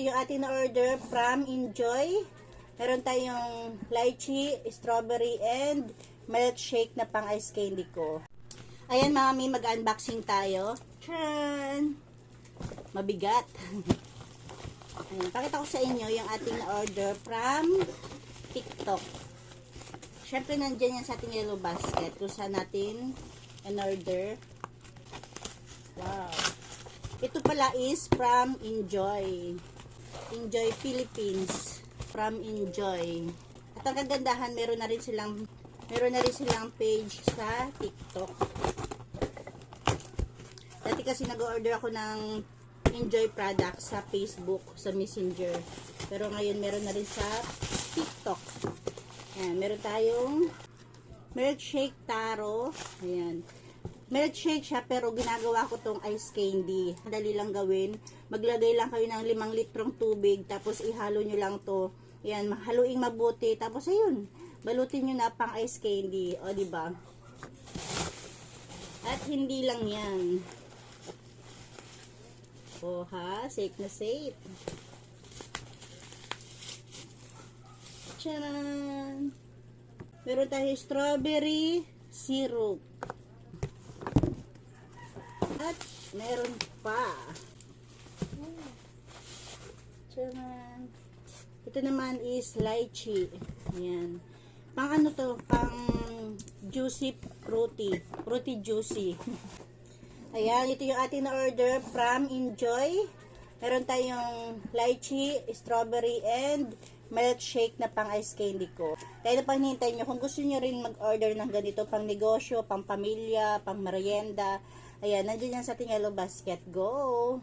ito yung ating na-order from Enjoy. Meron tayong lychee, strawberry, and milkshake na pang ice candy ko. Ayan, mami, mag-unboxing tayo. Tcharan! Mabigat. Ayan, pakita ko sa inyo yung ating na-order from TikTok. Siyempre, nandyan yan sa ating yellow basket kung saan natin in-order. Wow. Ito pala is from Enjoy. Enjoy Philippines. From Enjoy. At ang kagandahan, meron na rin silang page sa TikTok. Dati kasi nag-order ako ng Enjoy product sa Facebook, sa Messenger. Pero ngayon meron na rin sa TikTok. Ayan, meron tayong milkshake taro. Ayan. Milkshake siya pero ginagawa ko tong ice candy. Dali lang gawin. Maglagay lang kayo ng 5 litrong tubig tapos ihalo nyo lang to. Ayan, haluing mabuti. Tapos ayun, balutin nyo na pang ice candy. O, diba? At hindi lang yan. O ha, safe na safe. Tcharan! Meron tayo strawberry syrup. At meron pa. Tcharan! Ito naman is lychee. Ayan. Pang ano to? Pang juicy fruity. Fruity juicy. Ayan, ito yung ating na-order from Enjoy. Meron tayong lychee, strawberry, and milkshake na pang ice candy ko. Kaya na pang hinintay nyo, kung gusto nyo rin mag-order ng ganito, pang negosyo, pang pamilya, pang merienda, ayan, nandiyan yan sa ating yellow basket. Go!